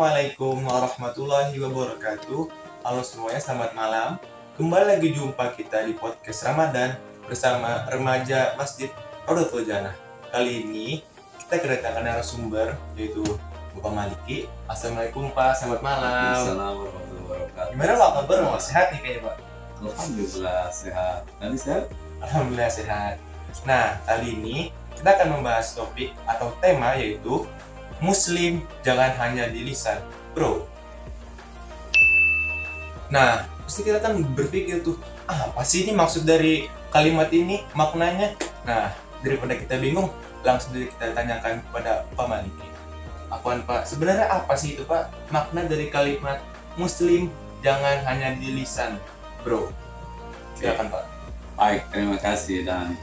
Assalamualaikum warahmatullahi wabarakatuh. Halo semuanya, selamat malam. Kembali lagi jumpa kita di podcast Ramadan bersama remaja Masjid Rodotul Jannah. Kali ini kita kedatangan narasumber yaitu Bapak Maliki. Assalamualaikum Pak, selamat malam. Assalamualaikum warahmatullahi wabarakatuh. Gimana Pak kabar? Sehat nih kayaknya Pak? Alhamdulillah sehat. Tadi sehat? Alhamdulillah sehat. Nah, kali ini kita akan membahas topik atau tema yaitu Muslim jangan hanya di lisan, bro. Nah, pasti kita kan berpikir tuh, apa sih ini maksud dari kalimat ini, maknanya? Nah, daripada kita bingung, langsung kita tanyakan kepada Pak Maliki. Apaan Pak? Sebenarnya apa sih itu Pak? Makna dari kalimat Muslim jangan hanya di lisan, bro. Silakan Pak. Baik, terima kasih. Dan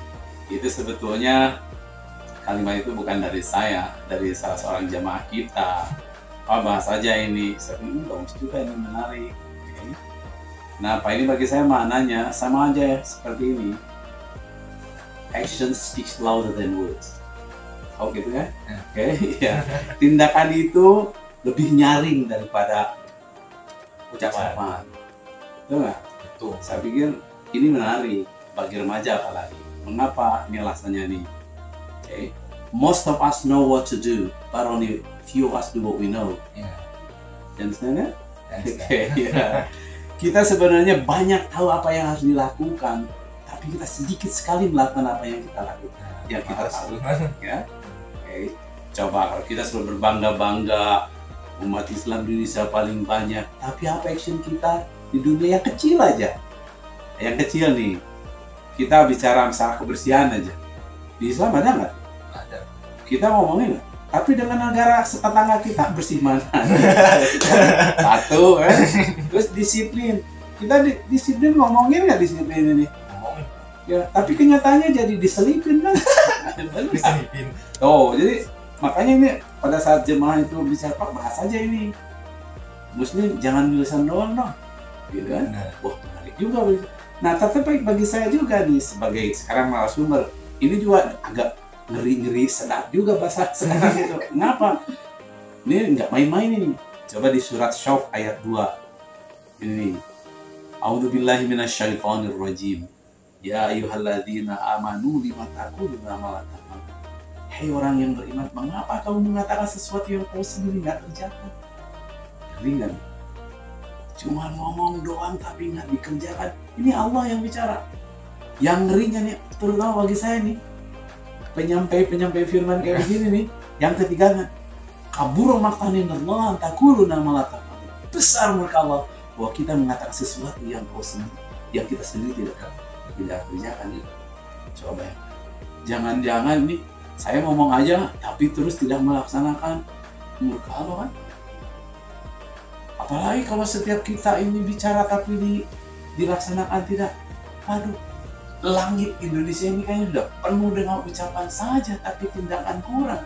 itu sebetulnya kalimat itu bukan dari saya, dari salah seorang jamaah kita. Bahas aja ini, sebenarnya bagus juga, ini menarik. Oke. Nah, Pak, ini bagi saya maknanya sama aja seperti ini. Action speaks louder than words. Oh gitu kan? Oke, ya. Tindakan itu lebih nyaring daripada ucapan. Betul nggak? Betul. Saya pikir ini menarik bagi remaja apalagi. Mengapa ini alasannya nih? Okay. Most of us know what to do, but only few of us do what we know. Yeah. Understand? Oke, ya. Kita sebenarnya banyak tahu apa yang harus dilakukan, tapi kita sedikit sekali melakukan apa yang kita lakukan, yang kita tahu. Ya. Okay. Coba kalau kita selalu berbangga-bangga umat Islam di Indonesia paling banyak, tapi apa action kita di dunia yang kecil aja? Yang kecil nih, kita bicara masalah kebersihan aja. Di Islam ada nggak? Ada. Kita ngomongin nggak? Tapi dengan negara tetangga kita bersih mana? Satu, kan? Terus disiplin. Kita disiplin ngomongin nggak disiplin ini? Ngomongin. Ya, tapi kenyataannya jadi diselipin kan? Diselipin. Oh, jadi makanya ini pada saat jemaah itu bicara, Pak, bahas aja ini. Muslim jangan tulisan doang dong. Gitu kan? Nah. Wah, menarik juga. Nah, tapi bagi saya juga nih sebagai sekarang narasumber, ini juga agak ngeri-ngeri sedap juga bahasa sekarang gitu. Kenapa? Ini nggak main-main ini. Coba di surat Syaf ayat 2. Ini. A'udzubillahi minasyaitonirrajim. Ya ayyuhalladzina amanu lima taquluna ma la taf'alun. Hei orang yang beriman, mengapa kamu mengatakan sesuatu yang kau sendiri nggak kerjakan? Ngeri nggak? Cuma ngomong doang tapi nggak dikerjakan. Ini Allah yang bicara. Yang ngerinya nih, terutama bagi saya nih, penyampai firman kayak begini nih. Yang ketiga kan, kabur maktanin Allah taquluna ma la taf'alun. Besar murka Allah bahwa kita mengatakan sesuatu yang kita sendiri tidak kerjakan gitu. Coba ya. Jangan-jangan nih saya ngomong aja tapi terus tidak melaksanakan, murka Allah kan? Apalagi kalau setiap kita ini bicara tapi dilaksanakan tidak. Waduh, langit Indonesia ini kayaknya sudah penuh dengan ucapan saja tapi tindakan kurang.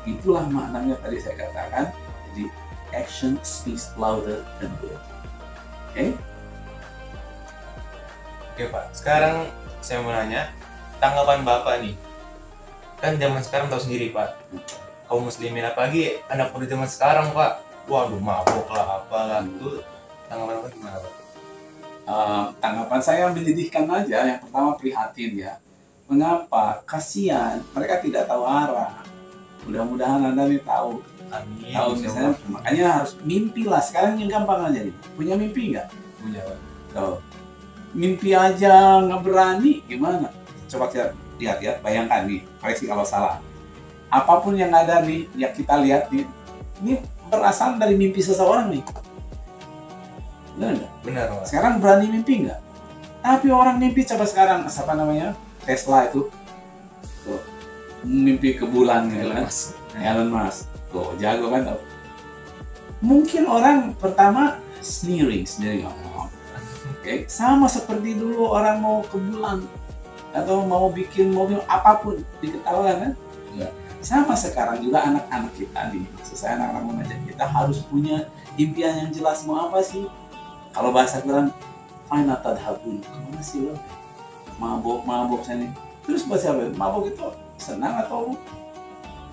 Itulah maknanya tadi saya katakan. Jadi action speaks louder than words. Oke? Oke Pak, sekarang saya mau nanya tanggapan Bapak nih. Kan zaman sekarang tahu sendiri Pak, kaum muslimin apalagi anak muda zaman sekarang Pak, waduh mabok lah apalah itu. Tanggapan Bapak gimana Pak? Tanggapan saya menyedihkan aja. Yang pertama prihatin ya. Mengapa? Kasihan, mereka tidak tahu arah. Mudah-mudahan Anda nih tahu. Amin. Tahu misalnya, makanya harus mimpi lah. Sekarang yang gampang aja nih. Punya mimpi nggak? Punya Pak. Tuh. Mimpi aja nggak berani, gimana? Coba kita lihat ya, bayangkan nih, koreksi kalau salah. Apapun yang ada nih, yang kita lihat nih, ini berasal dari mimpi seseorang nih. Benar nggak? Benar Pak. Sekarang berani mimpi nggak? Tapi orang mimpi, coba sekarang, siapa namanya? Tesla itu. Tuh. Mimpi ke bulan gitu kan? Elon Musk. Tuh, jago kan? Tuh. Mungkin orang pertama sneering ngomong. Oke, sama seperti dulu orang mau ke bulan atau mau bikin mobil apapun diketahui kan? Ya. Sama sekarang juga anak-anak kita nih, maksud saya anak-anak remaja kita harus punya impian yang jelas. Mau apa sih? Kalau bahasa Quran, "Aina tadhabun?" Kemana sih lo? Mabok saya nih. Terus buat siapa? Mabok itu senang atau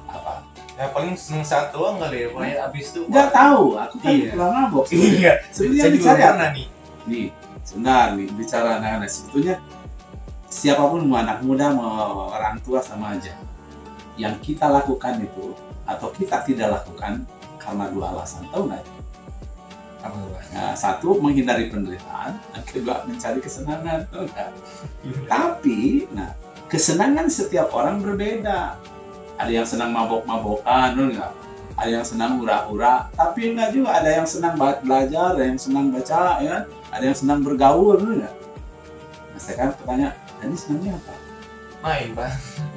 apa? Ya paling seneng saat doang kali ya, pokoknya abis itu Nggak tahu, aku kan Iya. pulang mabok. Iya, Sebetulnya saya juga dicari apa? pernah nih. Nih, sebentar nih, bicara anak-anak. Sebetulnya siapapun mau anak muda, mau orang tua sama aja. Yang kita lakukan itu, atau kita tidak lakukan karena dua alasan. Tahu nggak? Apa tuh, Pak? Nah, satu, menghindari penderitaan. Yang kedua, mencari kesenangan. Tahu nggak? Tapi, nah, kesenangan setiap orang berbeda. Ada yang senang mabok-mabokan, tahu nggak? Ada yang senang hura-hura, tapi enggak juga. Ada yang senang belajar, ada yang senang baca, ya kan? Ada yang senang bergaul, tahu nggak? Nah, saya kan bertanya, ini senangnya apa? Main, Pak.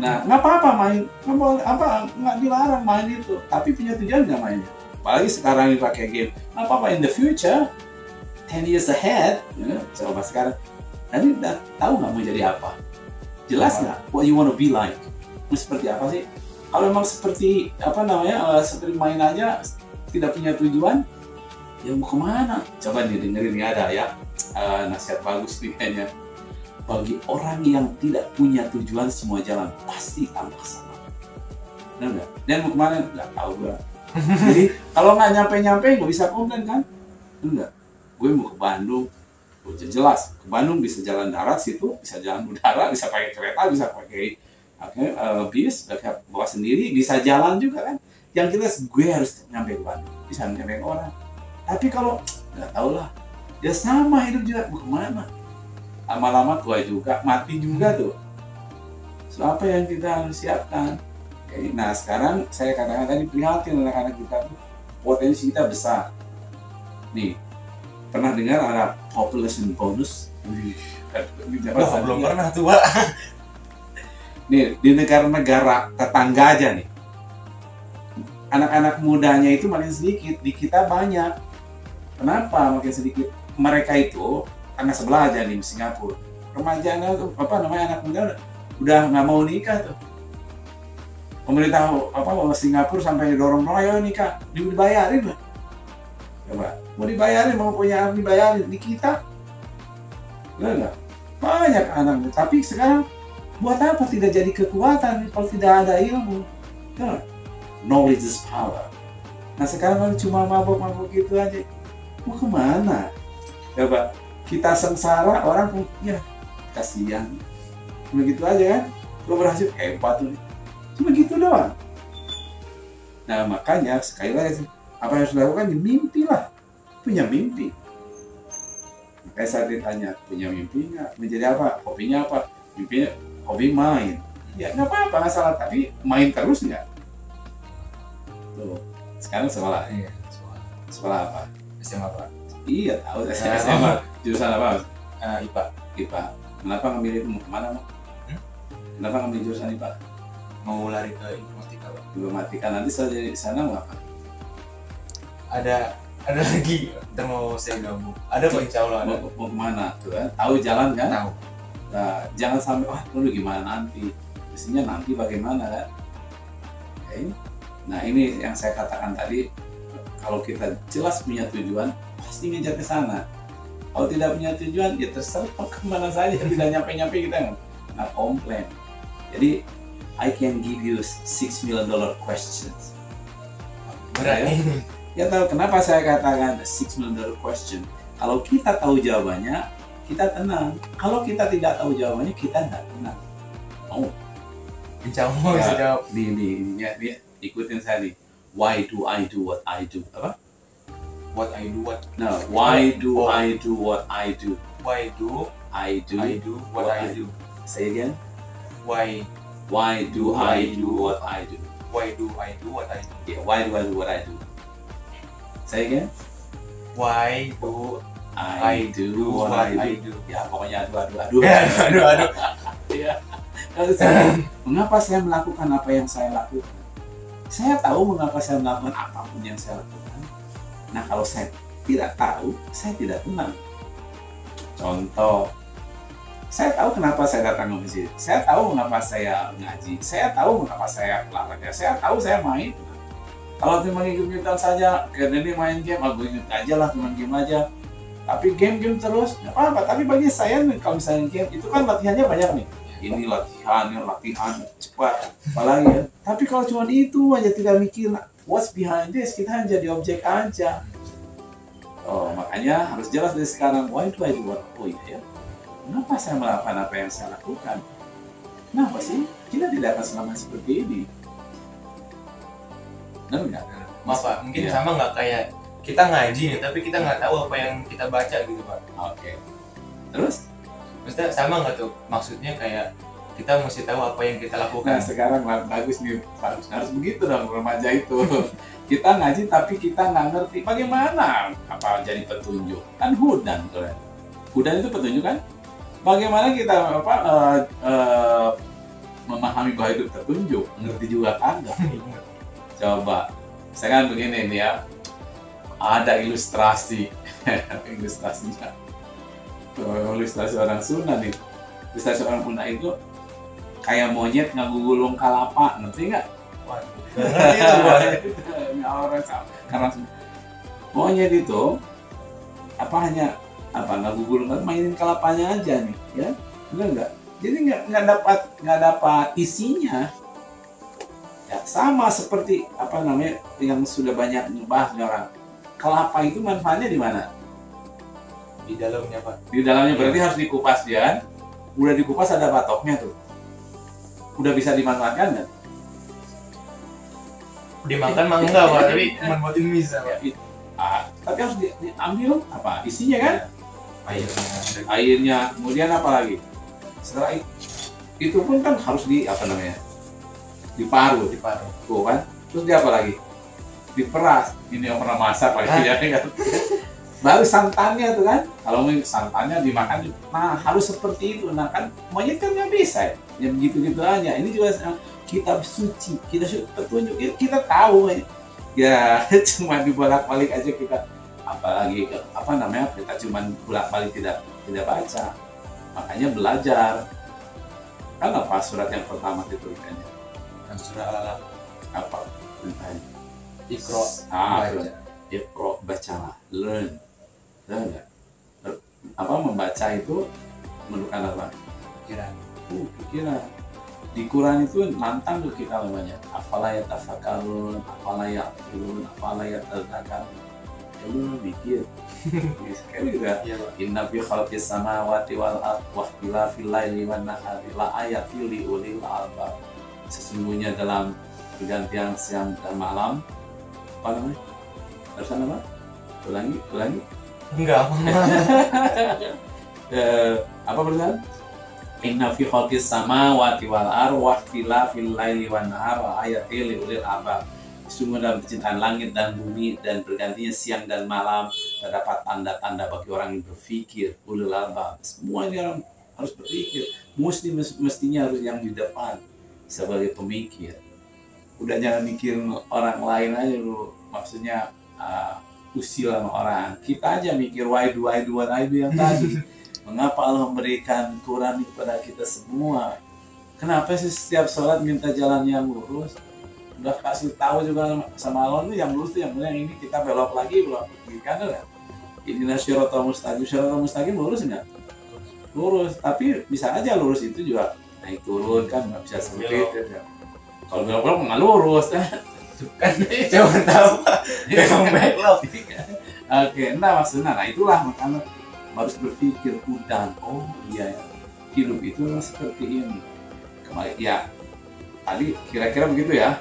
Nah, nggak apa-apa main, nggak boleh apa, nggak dilarang main itu. Tapi punya tujuan nggak mainnya? Apalagi sekarang ini pakai game. Nggak apa-apa in the future, 10 years ahead, ya, coba sekarang. Nanti udah tahu nggak mau jadi apa? Jelas nggak? What you want to be like? Mau seperti apa sih? Kalau memang seperti apa namanya, seperti main aja, tidak punya tujuan, ya mau kemana? Coba nih dengerin nih, ada ya nasihat bagus nih kayaknya. Bagi orang yang tidak punya tujuan, semua jalan pasti tampak sama. Benar nggak? Dan mau kemana? Nggak tahu gua. Jadi kalau nggak nyampe-nyampe nggak bisa komplain kan? Benar nggak? Gue mau ke Bandung, udah jelas. Ke Bandung bisa jalan darat situ, bisa jalan udara, bisa pakai kereta, bisa pakai bis, bawa sendiri, bisa jalan juga kan? Yang jelas gue harus nyampe ke Bandung, bisa nyampe ke orang. Tapi kalau nggak tahu lah, ya sama hidup juga mau kemana? Lama-lama tua juga, mati juga tuh. So, apa yang kita harus siapkan? Oke, nah sekarang saya katakan tadi prihatin anak-anak kita tuh, potensi kita besar. Nih, pernah dengar ada population bonus? Wah, belum pernah tuh, Pak. Nih, di negara-negara tetangga aja nih, anak-anak mudanya itu makin sedikit, di kita banyak. Kenapa makin sedikit? Mereka itu, karena sebelah aja nih, Singapura, remajanya tuh, apa namanya, anak muda udah nggak mau nikah tuh. Pemerintah Singapura sampai dorong, ayo nikah, dibayarin lah. Coba, mau dibayarin, mau punya dibayarin. Di kita, enggak, banyak anak muda. Tapi sekarang, buat apa tidak jadi kekuatan kalau tidak ada ilmu? Nah, knowledge is power. Nah sekarang kan cuma mabok-mabok gitu aja. Mau kemana? Coba kita sengsara, orang pun ya kasihan. Cuma gitu aja kan? Lo berhasil hebat tuh. Cuma gitu doang. Nah makanya sekali lagi apa yang harus dilakukan? Mimpi lah. Punya mimpi. Makanya saya ditanya, punya mimpi nggak? Menjadi apa? Hobinya apa? Mimpinya hobi main, ya nggak apa-apa, nggak salah, tapi main terus nggak? Tuh, sekarang sekolah, Iya, sekolah apa? SMA, Pak. Iya tahu, SMA, jurusan apa? IPA. IPA. Kenapa ngambil itu? Mau kemana, Pak? Kenapa ngambil jurusan IPA? Mau lari ke informatika, Pak. Informatika, nanti saya jadi di sana mau apa? Ada lagi, ntar mau saya gabung. Ada Pak, insya Allah ada. Mau kemana? Tuh kan, tahu jalan kan? Tahu. Nah, jangan sampai wah dulu gimana nanti, mestinya nanti bagaimana kan? Okay. Nah ini yang saya katakan tadi, kalau kita jelas punya tujuan pasti ngejar ke sana. Kalau tidak punya tujuan ya terserah kemana saja, tidak nyampe-nyampe kita nggak komplain. Jadi I can give you $6 million questions. Berani. Ya tahu kenapa saya katakan $6 million question? Kalau kita tahu jawabannya, kita tenang. Kalau kita tidak tahu jawabannya, kita nggak tenang. Oh, Insya Allah bisa jawab. Nih, ikutin saya nih. Why do I do what I do? Apa? What I do, what No, why do I do what I do? Why do I do what I do? Say again. Why Do I do what I do? Why do I do what I do? Yeah, why do I do what I do? Say again. Why do I do what I do. Ya, pokoknya aduh. aduh. Ya. Mengapa saya melakukan apa yang saya lakukan? Saya tahu mengapa saya melakukan apapun yang saya lakukan. Nah, kalau saya tidak tahu, saya tidak tenang. Contoh, saya tahu kenapa saya datang ke masjid. Saya tahu mengapa saya ngaji. Saya tahu mengapa saya olahraga. Saya tahu saya main. Kalau cuma ikut-ikutan saja, karena ini main game, aku ikut aja lah, cuma game aja. Tapi game terus, nggak apa-apa. Tapi bagi saya, kalau misalnya game, itu kan latihannya banyak nih. ini latihan cepat, apalagi ya. Tapi kalau cuma itu aja tidak mikir what's behind this, kita hanya jadi objek aja. Oh, makanya harus jelas dari sekarang, why do I do what? Oh iya ya, kenapa saya melakukan apa yang saya lakukan? Kenapa sih kita tidak akan selama seperti ini? Benar nggak? Maaf Pak, mungkin Iya. sama nggak kayak kita ngaji nih, tapi kita nggak tahu apa yang kita baca gitu Pak. Oke. Terus? Maksudnya sama nggak tuh? Maksudnya kayak kita mesti tahu apa yang kita lakukan. Nah sekarang bagus nih, harus begitu dong remaja itu. Kita ngaji tapi kita nggak ngerti bagaimana apa jadi petunjuk. Kan hudan tuh. Hudan itu petunjuk kan? Bagaimana kita memahami bahwa itu petunjuk? Ngerti juga kagak? Coba, saya kan begini nih ya, ada ilustrasi, ilustrasinya, ilustrasi orang Sunda nih, ilustrasi orang Sunda itu kayak monyet ngagugulung kalapa, ngerti nggak? Waduh, nggak ngerti itu Pak. Nggak orang sama, karena monyet itu hanya ngagugulung, mainin kalapanya aja nih, ya, benar nggak? Jadi nggak dapat isinya. Ya, sama seperti yang sudah banyak dibahas orang. Kelapa itu manfaatnya di mana? Di dalamnya Pak. Di dalamnya berarti harus dikupas ya kan? Udah dikupas ada batoknya tuh. Udah bisa dimanfaatkan nggak? Dimakan mah enggak Pak, tapi cuma buatin mie Pak. Tapi harus diambil apa? Isinya kan? Airnya. Airnya, kemudian apa lagi? Setelah itu pun kan harus diparut. Tuh kan? Terus dia apa lagi? Diperas. Ini yang pernah masak lagi ya kan? Baru santannya tuh kan? Kalau santannya dimakan, nah harus seperti itu. Nah kan monyet kan nggak bisa ya begitu-gitu aja. Ini juga kitab suci, kita petunjuk, kita tahu ya cuma dibolak-balik aja kita. Apalagi kita cuma bolak-balik tidak baca. Makanya belajar. Kan apa surat yang pertama dituliskannya? Surah Al-Alaq. Apa perintahnya? Iqra. Baca. Iqra, bacalah, learn nggak? Membaca itu menunjukkan apa? Pikiran. Pikiran. Di Quran itu nantang tuh kita namanya. Afala yatafakkarun, afala ya'qilun, afala yatadzakkarun. Lu mikir. Sekali juga. Inna fi khalqis samawati wal ardi wa ikhtilafil laili wan nahari la ayatil li ulil albab. Sesungguhnya dalam pergantian siang dan malam, apa namanya? Terusan apa? Ulangi. Enggak. Apa berulang? Inna fi khalqis samawati wal ardi wa ikhtilafil laili wan nahari la ayatil li ulil albab. Sungguh dalam penciptaan langit dan bumi dan bergantinya siang dan malam terdapat tanda-tanda bagi orang yang berpikir, ulul albab. Semua ini orang harus berpikir. Mestinya harus yang di depan sebagai pemikir. Udah jangan mikirin orang lain aja lu. Maksudnya usil sama orang. Kita aja mikir why do yang tadi. Mengapa Allah memberikan Quran kepada kita semua? Kenapa sih setiap sholat minta jalan yang lurus? Udah kasih tahu juga sama Allah tuh yang lurus tuh yang benar, yang ini kita belok lagi ke kanan kan? Ini syiratal mustaqim lurus nggak? Lurus, tapi bisa aja lurus itu juga naik turun kan, nggak bisa sempit ya. Kalau belok nggak lurus kan? Coba tahu memang belok. Oke, nah maksudnya, nah itulah makanya harus berpikir udah, oh iya hidup itu seperti ini. Kembali ya, tadi kira-kira begitu ya.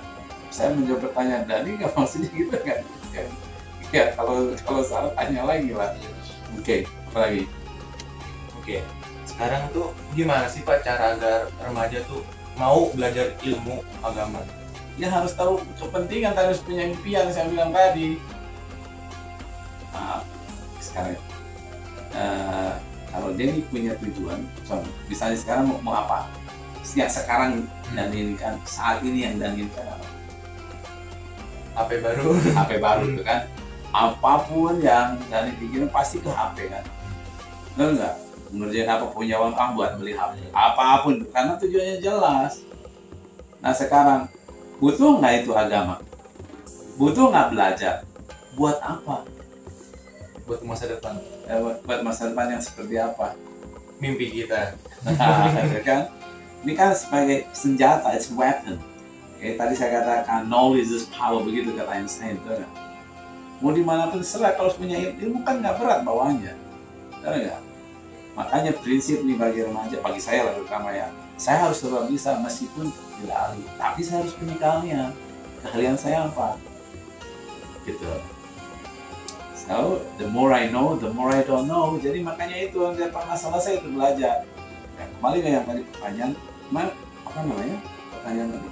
Saya menjawab pertanyaan Dani, nggak maksudnya gitu kan? Ya kalau salah tanya lagi lah. Oke, apa lagi? Oke, sekarang tuh gimana sih Pak cara agar remaja tuh mau belajar ilmu agama? Ya harus tahu kepentingan, harus punya impian saya bilang tadi. Nah, sekarang kalau dia ini punya tujuan, misalnya sekarang mau apa? Yang sekarang dan ini kan saat ini yang dan ini kan HP baru. HP baru itu kan, apapun yang dari pikiran pasti ke HP kan, benar nggak? Mengerjain apa punya uang buat beli HP, apapun karena tujuannya jelas. Nah sekarang butuh nggak itu agama? Butuh nggak belajar? Buat apa? Buat masa depan. Buat masa depan yang seperti apa? Mimpi kita. Nah, kan? Ini kan sebagai senjata, it's weapon. Kayak tadi saya katakan, knowledge is power, begitu kata Einstein. Betul nggak? Mau dimanapun serah, kalau punya ilmu kan nggak berat bawahnya. Betul nggak? Makanya prinsip nih bagi remaja, bagi saya lah terutama ya, saya harus tetap bisa meskipun tidak ahli, tapi saya harus punya keahlian. Keahlian saya apa? Gitu. So, the more I know, the more I don't know. Jadi makanya itu yang saya pernah selesai itu belajar. Ya, kembali ke yang tadi pertanyaan, apa namanya? Pertanyaan tadi.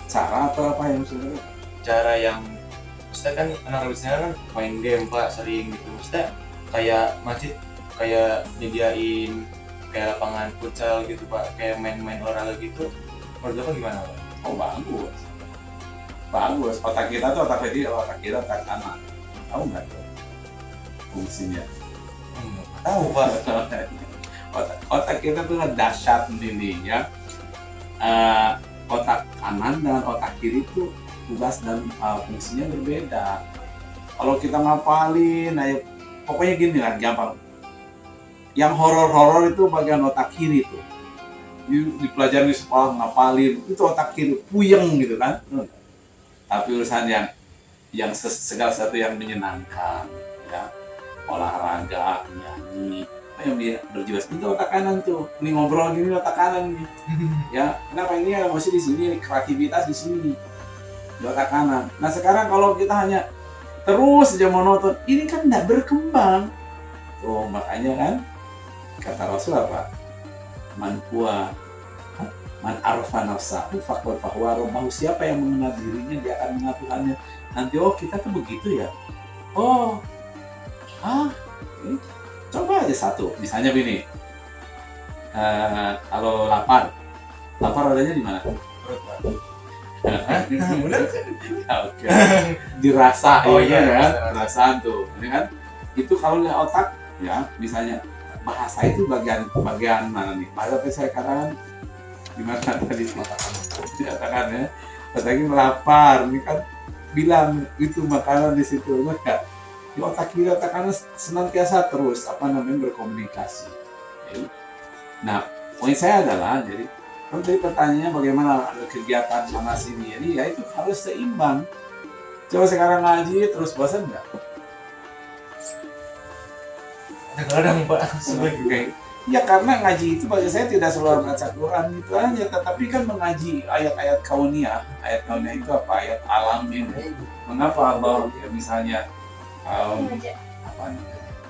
Cara atau apa yang sudah? Cara yang, maksudnya kan anak remaja kan main game Pak sering gitu. Maksudnya kayak masjid kayak nyediain kayak lapangan futsal gitu Pak, kayak main-main olahraga gitu. Menurut Bapak gimana Pak? Oh bagus. Otak kita tuh otak anak. Tahu nggak tuh fungsinya? Tahu Pak. Otak kita tuh dahsyat ini ya. Otak kanan dan otak kiri tuh tugas dan fungsinya berbeda. Kalau kita ngapalin, pokoknya gini lah, gampang. Yang horor itu bagian otak kiri tuh. Dipelajari di sekolah ngapalin, itu otak kiri puyeng gitu kan. Tapi urusan yang segala sesuatu yang menyenangkan, ya, olahraga, nyanyi, yang dia berjiwas itu otak kanan tuh. Ini ngobrol gini otak kanan nih. Ya, kenapa ini emosi di sini, kreativitas di sini, di otak kanan. Nah sekarang kalau kita hanya terus saja monoton, ini kan tidak berkembang. Tuh makanya kan kata Rasul apa? Man arfa nafsahu faqad fahuwa rabbahu. Siapa yang mengenal dirinya, dia akan mengenal Tuhannya. Nanti kita tuh begitu ya. Coba aja satu. Misalnya begini. Kalau lapar adanya di mana? Bener? Oke. Dirasa iya, kan? Perasaan tuh. Ini kan? Itu kalau lihat otak ya, misalnya bahasa itu bagian mana nih? Bahasa saya katakan gimana tadi dikatakan ya, lagi lapar, ini kan bilang itu makanan di situ, enggak? Di otak kiri otak kanan senantiasa terus berkomunikasi. Nah, poin saya adalah jadi kan tadi pertanyaannya bagaimana ada kegiatan sana sini, jadi ya itu harus seimbang. Coba sekarang ngaji terus bosan nggak? Kadang Pak sebagai ya karena ngaji itu bagi saya tidak selalu baca Quran gitu aja, tetapi kan mengaji ayat-ayat kauniyah. Ayat kauniyah itu apa? Ayat alam ini. Mengapa Allah ya misalnya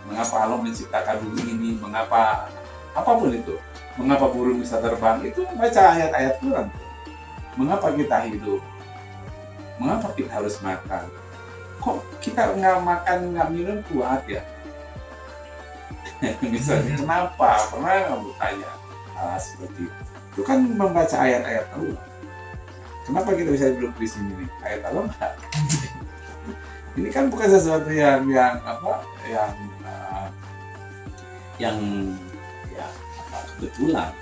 mengapa Allah menciptakan bumi ini? Mengapa apapun itu? Mengapa burung bisa terbang? Itu baca ayat-ayat Quran. Mengapa kita hidup? Mengapa kita harus makan? Kok kita nggak makan nggak minum kuat ya? Misalnya kenapa? Pernah nggak bertanya seperti itu? Itu kan membaca ayat-ayat Allah. Kenapa kita bisa duduk di sini nih? Ayat Allah nggak? Ini kan bukan sesuatu yang kebetulan.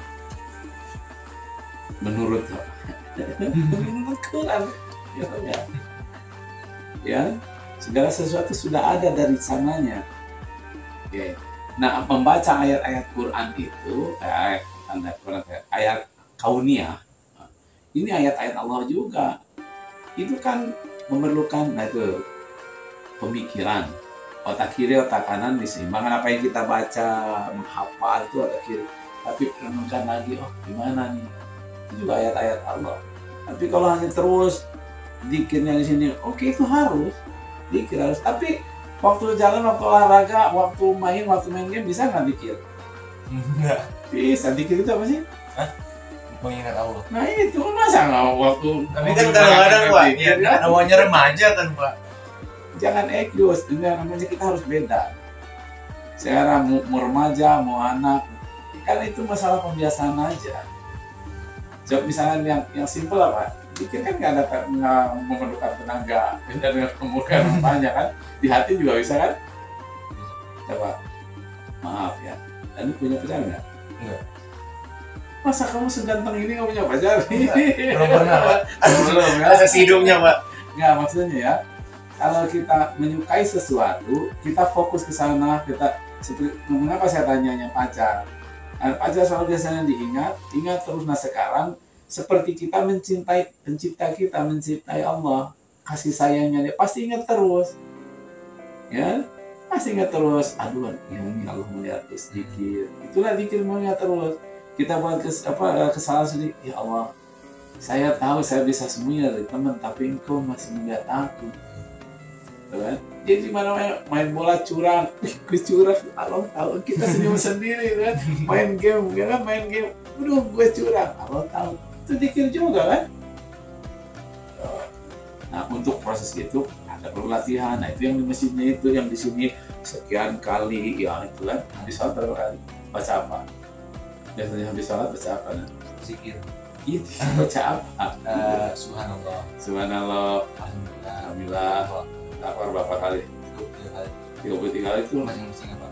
Menurut Quran, ya segala sesuatu sudah ada dari sananya. Okay. Nah, membaca ayat-ayat Quran itu, ayat kauniyah, ini ayat-ayat Allah juga. Itu kan memerlukan itu pemikiran. Otak kiri, otak kanan diseimbangkan. Apa yang kita baca, menghafal itu otak kiri. Tapi renungkan lagi, gimana nih? Itu juga ayat-ayat Allah. Tapi kalau hanya terus dikirnya di sini, itu harus dikir harus. Tapi waktu jalan, waktu olahraga, waktu main game bisa nggak dikir? Enggak. Bisa. Dikir itu apa sih? Mengingat Allah. Nah itu masa nggak waktu? Tapi kan kadang-kadang Pak, ya namanya remaja kan Pak. Jangan egois, namanya kita harus beda. Sekarang mau remaja, mau anak, kan itu masalah pembiasaan aja. Coba misalnya yang simpel apa? Dikir kan nggak memerlukan tenaga dan kemudian banyak kan, di hati juga bisa kan? Coba, maaf ya, tadi punya pacar nggak? Enggak. Masa kamu seganteng ini nggak punya pacar? Belum pernah Pak. Belum ya? Ada hidupnya Pak. Nggak, maksudnya ya, kalau kita menyukai sesuatu, kita fokus ke sana. Kita seperti mengapa saya tanyanya pacar? Aja selalu biasanya diingat, ingat terus. Nah sekarang seperti kita mencintai pencipta kita, mencintai Allah, kasih sayangnya dia pasti ingat terus, ya pasti ingat terus. Aduh, ya ini Allah melihat sedikit, itulah dikir mengingat terus. Kita buat kesalahan sedikit, ya Allah, saya tahu saya bisa sembunyi dari teman, tapi engkau masih melihat aku. Kan? Jadi mana main bola curang, gue curang, Allah tahu, kita senyum sendiri kan, main game, ya kan, main game, udah gue curang, Allah tahu, itu dikir juga kan. Nah untuk proses itu ada perlu latihan. Nah itu yang di masjidnya itu, yang di sini sekian kali, ya itu kan, habis sholat berapa kali, baca apa? Biasanya habis sholat baca apa? Nah? Zikir. Iya, baca apa? Subhanallah. Subhanallah, Alhamdulillah. Alhamdulillah. Apa berapa kali? 33 kali itu Masing-masing apa?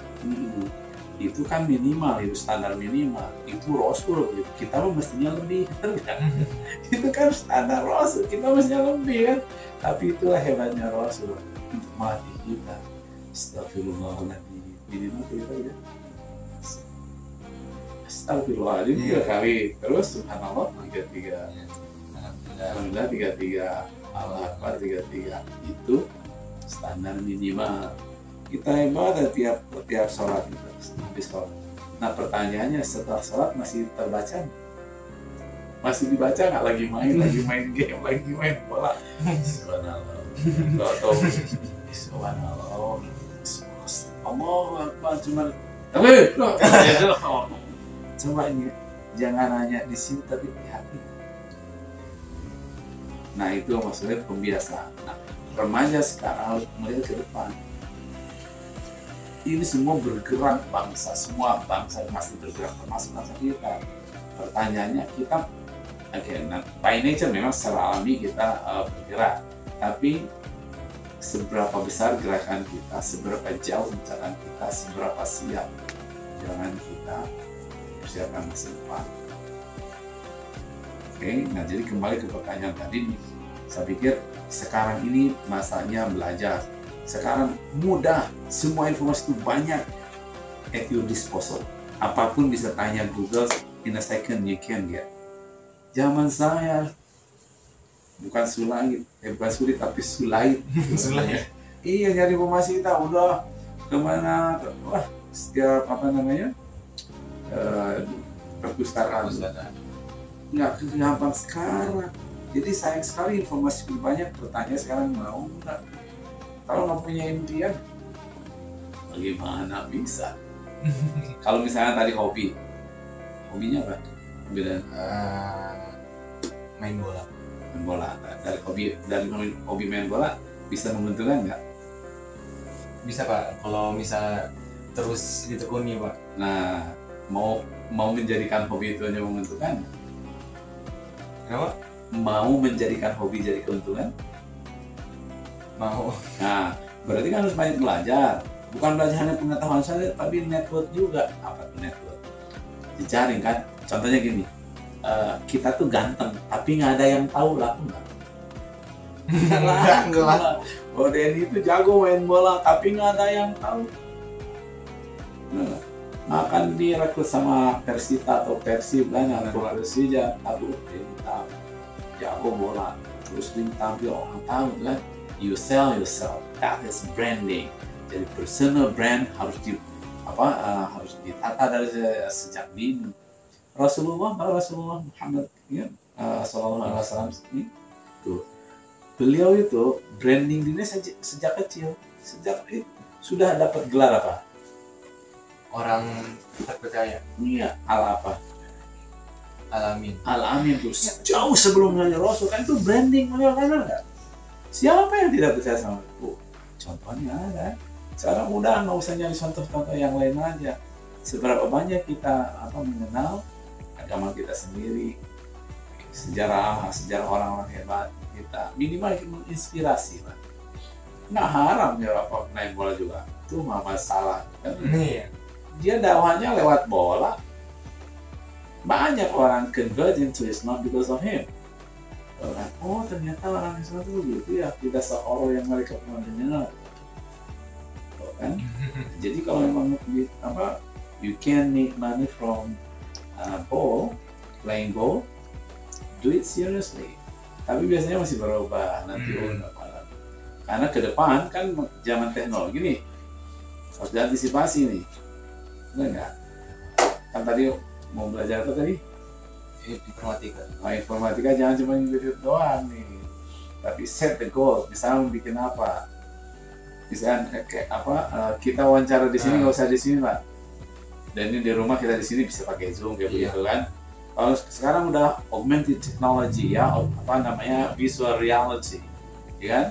Itu kan minimal, itu standar minimal. Itu Rasul, gitu. Kita mestinya lebih kan? Itu kan standar Rasul, kita mestinya lebih kan. Tapi itulah hebatnya Rasul untuk melatih kita. Astagfirullahaladzim. Minimal kita ya. Astagfirullahaladzim 3 kali. Terus Subhanallah 33. Alhamdulillah 33. Allah Akbar 33. Itu standar minimal. Kita ibadah tiap sholat kita habis sholat. Nah pertanyaannya, setelah sholat masih terbaca? Masih dibaca nggak? Lagi main game, lagi main bola? Subhanallah. Atau Subhanallah. Allah Akbar cuma. Coba ini jangan hanya di sini tapi di hati. Nah itu maksudnya pembiasaan. Nah, remaja sekarang harus melihat ke depan. Ini semua bergerak bangsa, semua bangsa masih bergerak, termasuk bangsa kita. Pertanyaannya kita, by nature memang secara alami kita bergerak, tapi seberapa besar gerakan kita, seberapa jauh rencana kita, seberapa siap jangan kita persiapkan masa depan. Oke, nah jadi kembali ke pertanyaan tadi nih, saya pikir sekarang ini masanya belajar. Sekarang mudah, semua informasi itu banyak at your disposal. Apapun bisa tanya Google, in a second you can get. Zaman saya bukan sulit tapi sulait. Sulait. Iya, nyari informasi kita udah kemana? Wah, setiap perpustakaan. Nggak gampang sekarang. Jadi sayang sekali informasi banyak, bertanya sekarang mau nggak? Kalau nggak punya impian, bagaimana bisa? Kalau misalnya tadi hobinya apa? Main bola. Main bola. Dari hobi main bola bisa menguntungkan nggak? Bisa Pak, kalau misalnya terus ditekuni Pak. Nah, mau menjadikan hobi itu hanya menguntungkan? Kenapa? Mau menjadikan hobi jadi keuntungan? Mau. Nah, berarti kan harus banyak belajar. Bukan belajar hanya pengetahuan saja, tapi network juga. Apa itu network? Dicari kan. Contohnya gini, kita tuh ganteng, tapi nggak ada yang tahu, laku nggak? Enggak lah. Oh, Denny itu jago main bola, tapi nggak ada yang tahu. Nah, makan direkrut sama Persita atau Persib kan, atau Persija, tahu Denny tahu, jago bola, terus tampil orang tahu kan. You sell yourself, that is branding. Jadi personal brand harus ditata dari sejak dini. Rasulullah Muhammad ya, Sallallahu Alaihi Wasallam itu, beliau itu branding dirinya sejak kecil, sejak itu sudah dapat gelar apa? Orang terpercaya. Iya, apa? Alamin. Alamin tuh jauh sebelum nanya Rasul kan itu branding, benar nggak? Siapa yang tidak percaya sama itu? Contohnya ada. Sekarang udah nggak usah nyari contoh-contoh yang lain aja. Seberapa banyak kita mengenal agama kita sendiri, sejarah orang-orang hebat kita, minimal menginspirasi lah. Nggak haram ya apa main bola juga, itu nggak masalah. Kan? Iya. Dia dakwahnya lewat bola. Banyak orang convert into Islam because of him. Oh ternyata orang Islam itu gitu ya, tidak seorang yang mereka pernah dengar. Kan? Jadi kalau memang you can make money from playing ball, do it seriously. Tapi biasanya masih berubah nanti karena ke depan kan zaman teknologi nih harus diantisipasi nih, benar nggak? Kan tadi mau belajar apa tadi? Informatika. Informatika jangan cuma YouTube doang nih, tapi set the goal. Misalnya bikin apa? Misalnya kayak kita wawancara di sini nggak usah di sini lah. Dan ini di rumah kita di sini bisa pakai Zoom kayak begitu kan. Kalau sekarang udah augmented technology ya, visual reality, ya kan?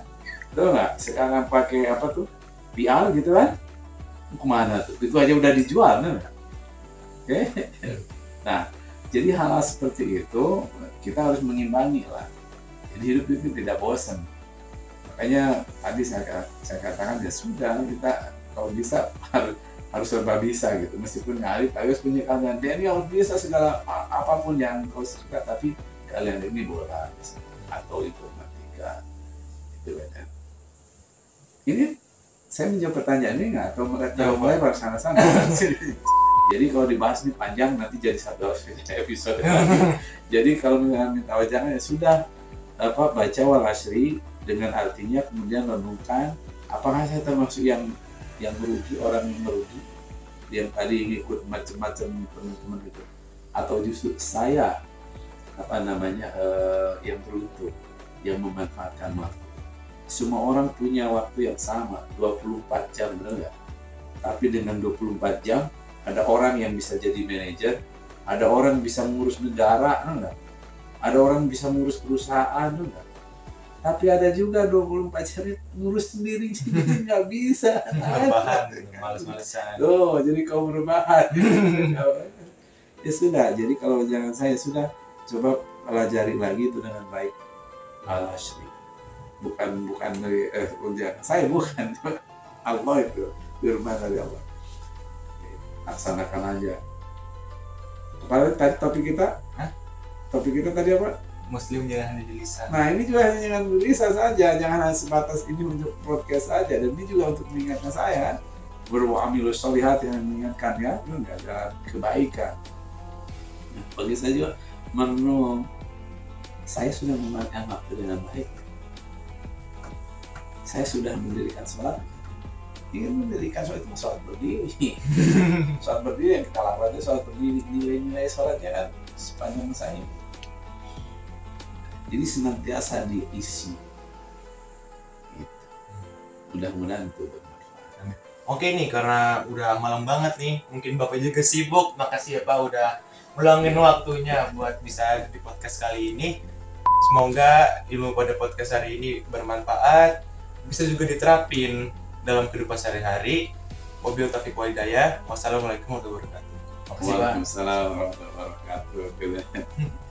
Tuh nggak? Sekarang pakai VR gitu kan? Kemana tuh? Itu aja udah dijual, kan? Oke? Nah, jadi hal-hal seperti itu kita harus mengimbangi lah. Jadi hidup itu tidak bosan. Makanya tadi saya katakan ya sudah, kita kalau bisa harus serba bisa gitu. Meskipun Arif harus punya kalian, dia ini harus bisa segala apapun yang kau suka, tapi kalian ini bola atau informatika itu kan. Ini saya menjawab pertanyaan ini nggak? Atau mulai baru sana-sana? Jadi kalau dibahas ini panjang nanti jadi satu episode lagi. Jadi kalau minta wajangan ya sudah baca Wal Asri dengan artinya, kemudian renungkan apakah saya termasuk yang merugi, orang yang merugi, yang tadi ikut macam-macam teman-teman gitu, atau justru saya yang beruntung, yang memanfaatkan waktu. Semua orang punya waktu yang sama, 24 jam, benar nggak? Tapi dengan 24 jam ada orang yang bisa jadi manajer, ada orang bisa mengurus negara, enggak? Ada orang bisa mengurus perusahaan, enggak? Tapi ada juga 24 jam ngurus sendiri, nggak bisa. Males-malesan. Oh, jadi kau berbahan. Ya sudah, jadi kalau jangan saya sudah coba pelajari lagi itu dengan baik. Al Asri. Bukan dari saya bukan. Allah itu firman dari Allah. Laksanakan aja. Tadi topik kita? Topik kita tadi apa? Muslim jangan hanya di lisan. Nah ini juga hanya dengan lisan saja, jangan hanya sebatas ini untuk podcast saja. Dan ini juga untuk mengingatkan saya, berwa'amilus sholihat yang mengingatkan ya, enggak ada kebaikan. Nah, bagi saya juga merenung, saya sudah memakan waktu dengan baik. Saya sudah mendirikan sholat. Ingin mendirikan sholat itu sholat berdiri. Sholat berdiri yang kita lakukan itu sholat berdiri, nilai-nilai sholatnya kan sepanjang masa ini. Jadi senantiasa diisi. Gitu. Mudah-mudahan itu bermanfaat. Oke nih, karena udah malam banget nih, mungkin Bapak juga sibuk. Makasih ya Pak udah meluangin waktunya buat bisa ada di podcast kali ini. Semoga ilmu pada podcast hari ini bermanfaat, bisa juga diterapin dalam kehidupan sehari-hari. Wabillahi taufiq wal hidayah. Wassalamualaikum warahmatullahi wabarakatuh. Waalaikumsalam warahmatullahi wabarakatuh.